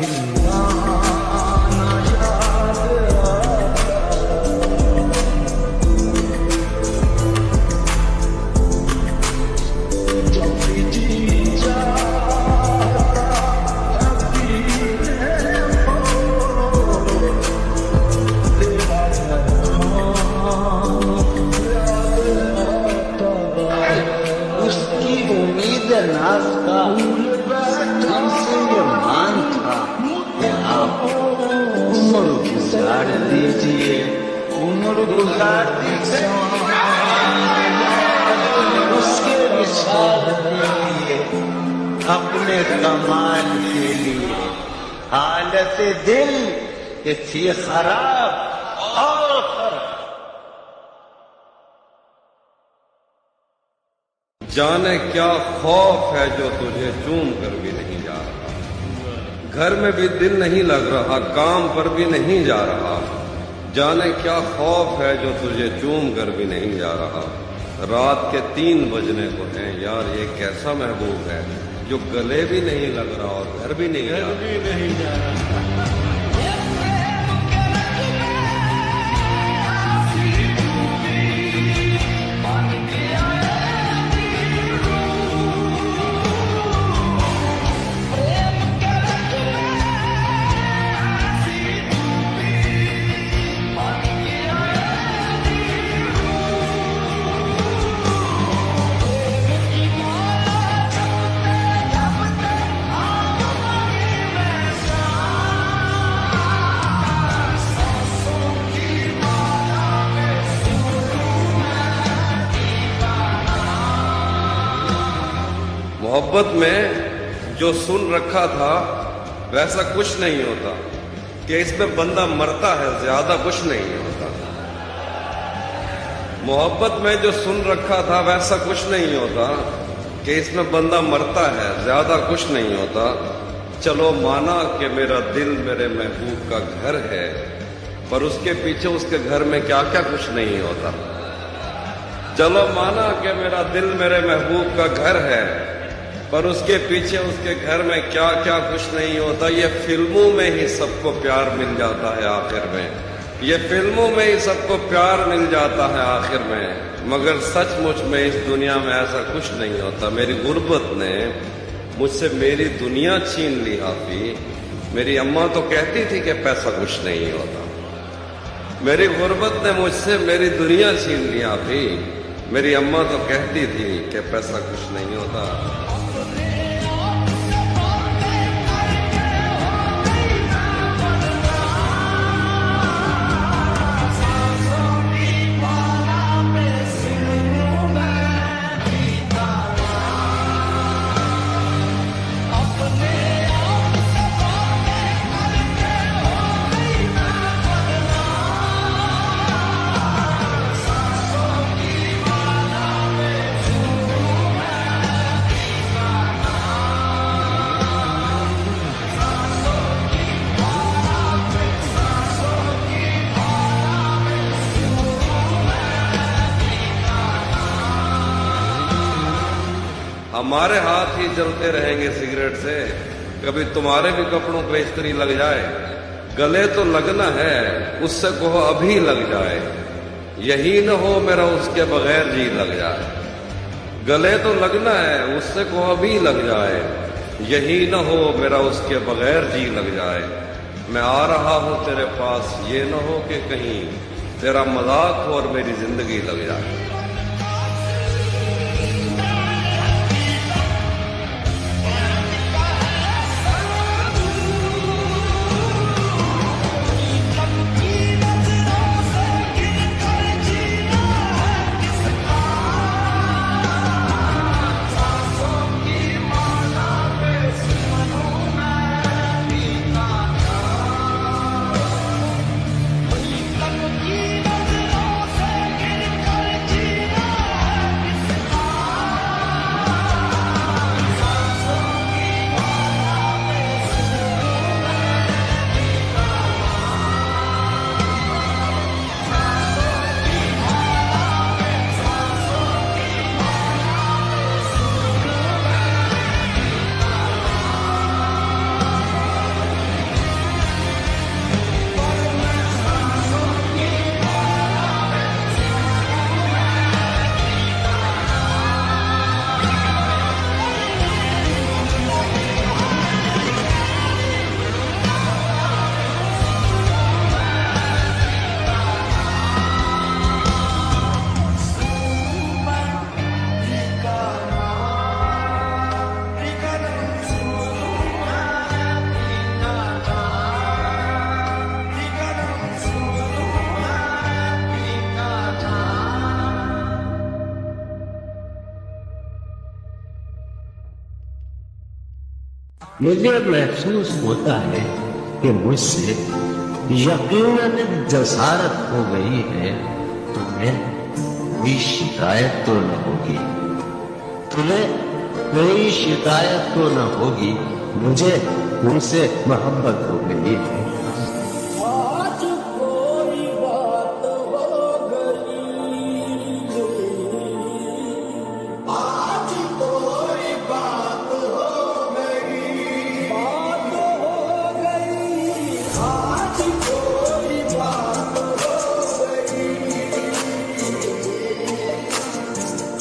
गिलाना याद जब भी जी चाहता तभी तेरा उसकी उम्मीद नाज का तुमसे ये मान था कि आप उम्र गुजार दीजिए, उम्र गुजार दीजिए, उसके विशाल के लिए, अपने कमाल के लिए। हालत दिल ये थी खराब और खराब। जाने क्या खौफ है जो तुझे चूम कर भी नहीं जा रहा, घर में भी दिल नहीं लग रहा, काम पर भी नहीं जा रहा। जाने क्या खौफ है जो तुझे चूम कर भी नहीं जा रहा। रात के 3 बजने को हैं यार, ये कैसा महबूब है जो गले भी नहीं लग रहा और घर भी नहीं जा रहा। मोहब्बत में जो सुन रखा था वैसा कुछ नहीं होता, कि इसमें बंदा मरता है ज्यादा कुछ नहीं होता। मोहब्बत में जो सुन रखा था वैसा कुछ नहीं होता, कि इसमें बंदा मरता है ज्यादा कुछ नहीं होता। चलो माना कि मेरा दिल मेरे महबूब का घर है, पर उसके पीछे उसके घर में क्या क्या कुछ नहीं होता। चलो माना कि मेरा दिल मेरे महबूब का घर है, पर उसके पीछे उसके घर में क्या क्या कुछ नहीं होता। ये फिल्मों में ही सबको प्यार मिल जाता है आखिर में, ये फिल्मों में ही सबको प्यार मिल जाता है आखिर में, मगर सचमुच में इस दुनिया में ऐसा कुछ नहीं होता। मेरी गुर्बत ने मुझसे मेरी दुनिया छीन ली हाफी। मेरी अम्मा तो कहती थी कि पैसा कुछ नहीं होता। मेरी गुर्बत ने मुझसे मेरी दुनिया छीन ली हाफी। मेरी अम्मा तो कहती थी कि पैसा कुछ नहीं होता। हमारे हाथ ही जलते रहेंगे सिगरेट से, कभी तुम्हारे भी कपड़ों पे इस्त्री लग जाए। गले तो लगना है, उससे कहो अभी लग जाए। यही न हो मेरा उसके बगैर जी लग जाए। गले तो लगना है, उससे कहो अभी लग जाए। यही न हो मेरा उसके बगैर जी लग जाए। मैं आ रहा हूं तेरे पास, ये न हो कि कहीं तेरा मजाक हो और मेरी जिंदगी लग जाए। मुझे महसूस होता है कि मुझसे यकीनन जसारत हो गई है, तुम्हें कोई शिकायत तो न होगी, तुम्हें कोई शिकायत तो न होगी, मुझे तुमसे मोहब्बत हो गई है। आज कोई बात हो गई, आज कोई बात हो गई, बात हो गई, आज कोई बात हो गई,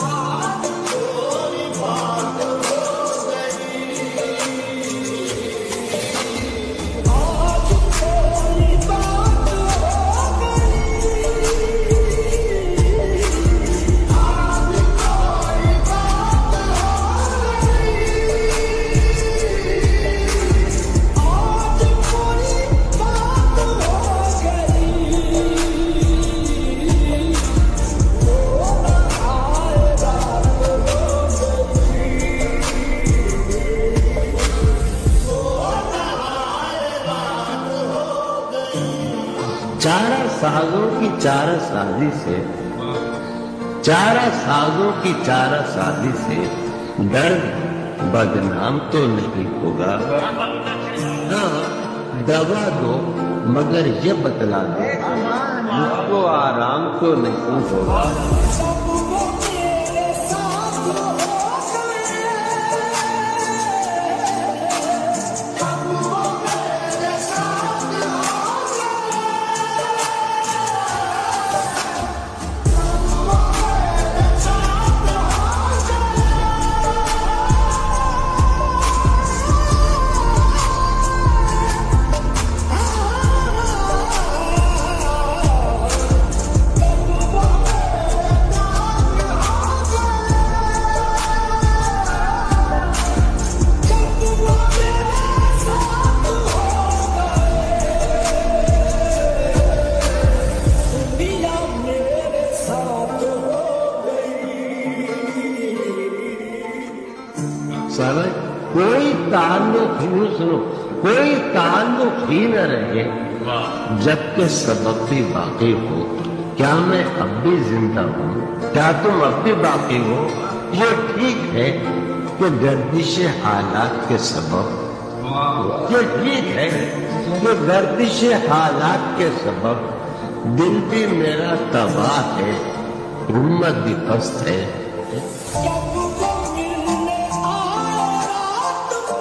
आज कोई बात हो गई, आज कोई बात हो चारा साजों की चारा साजी से, चारा साजों की चारा साजी से दर्द बदनाम तो नहीं होगा। हाँ, दवा दो मगर ये बतला दो मुझको आराम तो नहीं होगा। सब वो मेरे साथ हो गए, सब वो मेरे साथ हो गए, सब वो मेरे साथ दुनिया मेरे साथ हो गई। समझ कोई ताल्लुक ही सुनो, कोई ताल्लुक ही न रहे जबकि सबब भी बाकी हो। क्या मैं अब भी जिंदा हूँ? क्या तुम अब भी बाकी हो? ये ठीक है कि गर्दिश हालात के सबब, ये ठीक है कि गर्दिश हालात के सबब दिल भी मेरा तबाह है, हिम्मत भी पस्त है। जब वो मिलने आया रात को,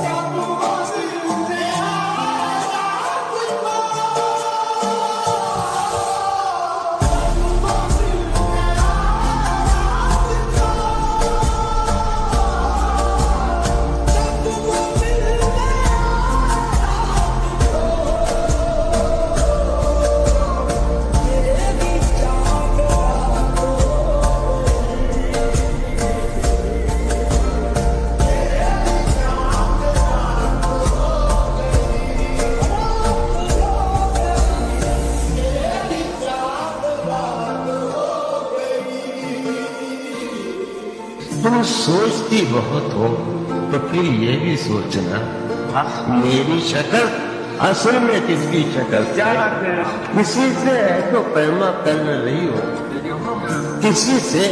जब वो मिलने आया रात को, जब वो मिलने आया रात को, जब वो मिलने मेरी जान रात हो तुम सोचती बहुत हो तो फिर ये भी सोचना मेरी शक्ल असल में किसकी शक्ल है? किसी से है तो पैमा कर न रही हो, किसी से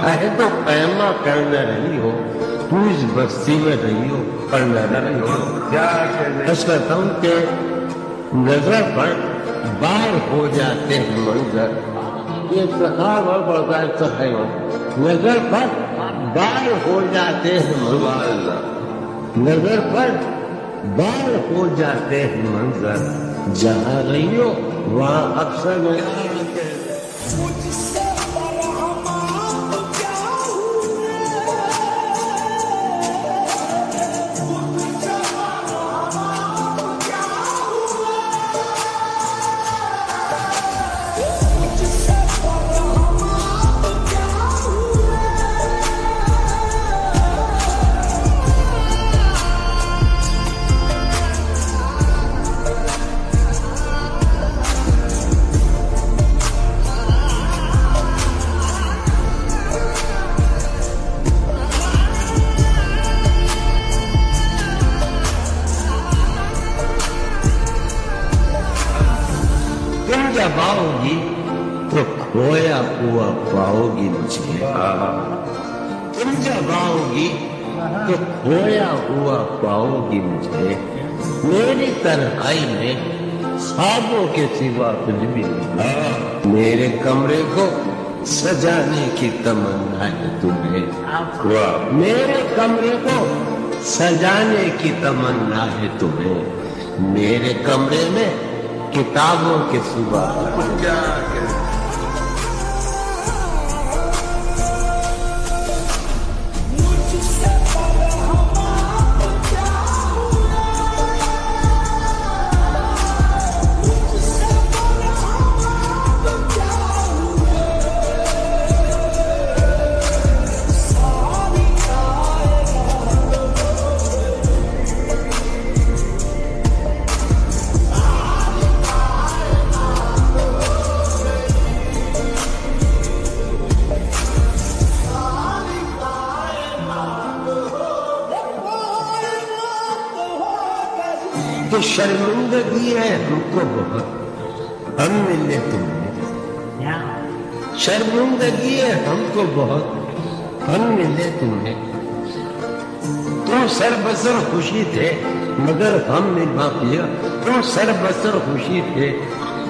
है तो पैमा कर न रही हो, तू इस बस्ती में रही हो पर न रही हो। बस कहता हूँ कि नजर पर बाहर हो जाते हैं मंजर, ये सखाव और बड़ा सखाव, नजर पर बाहर हो जाते हैं मंजर, नजर पर बाहर हो जाते हैं मंजर, जहाँ रही हो वहाँ अक्सर मुझसे बरहम आप क्या हुए, मुझसे बरहम आप क्या हुए, मुझसे बरहम आप क्या हुए। जब आओगी तो खोया हुआ पाओगी मुझे। तुम जब आओगी तो खोया हुआ पाओगी मुझे। मेरी तन्हाई में ख्वाबों के सिवा कुछ भी नहीं। मेरे कमरे को सजाने की तमन्ना है तुम्हें। मेरे कमरे को सजाने की तमन्ना है तुम्हें। मेरे कमरे में किताबों के सिवा क्या मुझसे तो शर्मिंदगी है हमको बहुत, हम मिले तुम्हें। शर्मिंदगी है हमको बहुत, हम मिले तुम्हें। तुम सरबसर खुशी थे मगर हम मिल माफिया। तुम सरबसर खुशी थे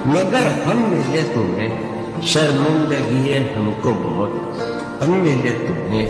मगर हम मिले तुम्हें। शर्मिंदगी है हमको बहुत, हम मिले तुम्हें।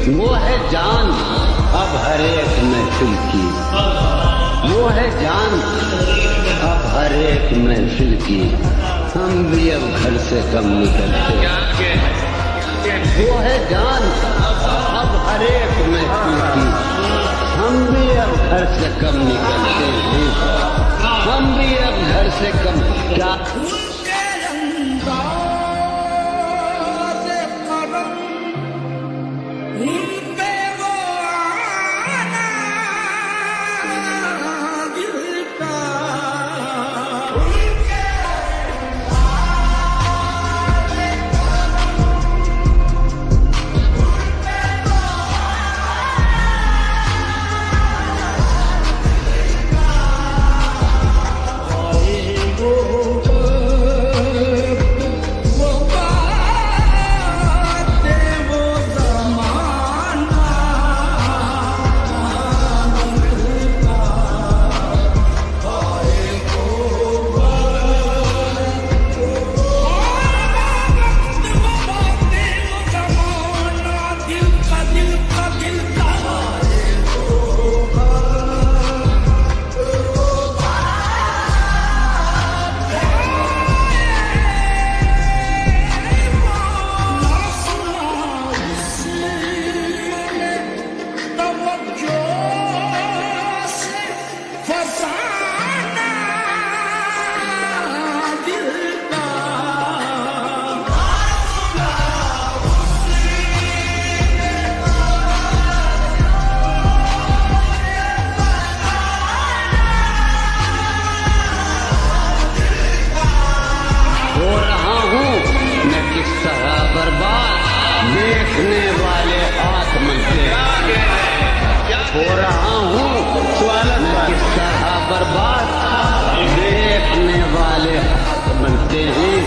वो है जान अब हर एक महफिल की, वो है जान अब हर एक महफिल की। हम भी अब घर से कम निकलते। वो है जान अब हर एक महफिल की, हम भी अब घर से कम निकलते हैं। हम भी अब घर से कम क्या देखने वाले हाथ मनते हो रहा हूँ मैं किस तरह बर्बाद, देखने वाले हाथ बनते हैं।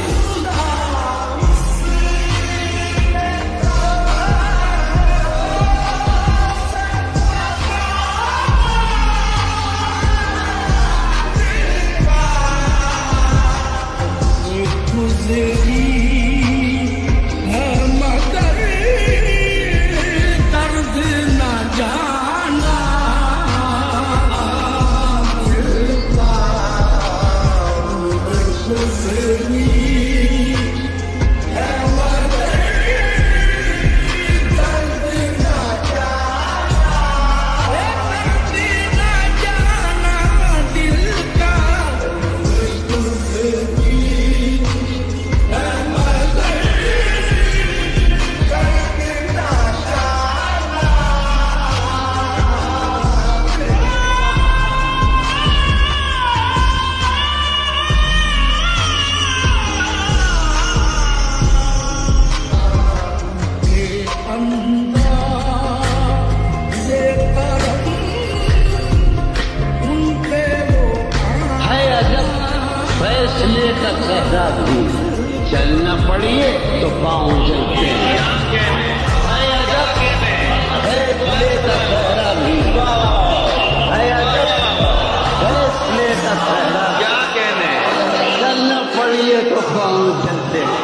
पड़िए तो पाँव जलते हैं। है अजब, है स्ले का सहरा भी, है अजब, है स्ले का सहरा। क्या कहने, चल न पड़िए तो पाँव जलते हैं।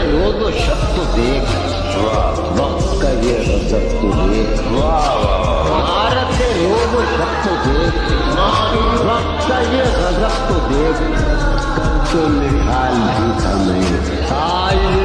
रोज़ो शब तो देख, वक्त का ये गजब तो देख, भारत के रोज़ो शब तो देख, वक्त का ये गजब तो देख, कल तो निकाल भी था मैं, आज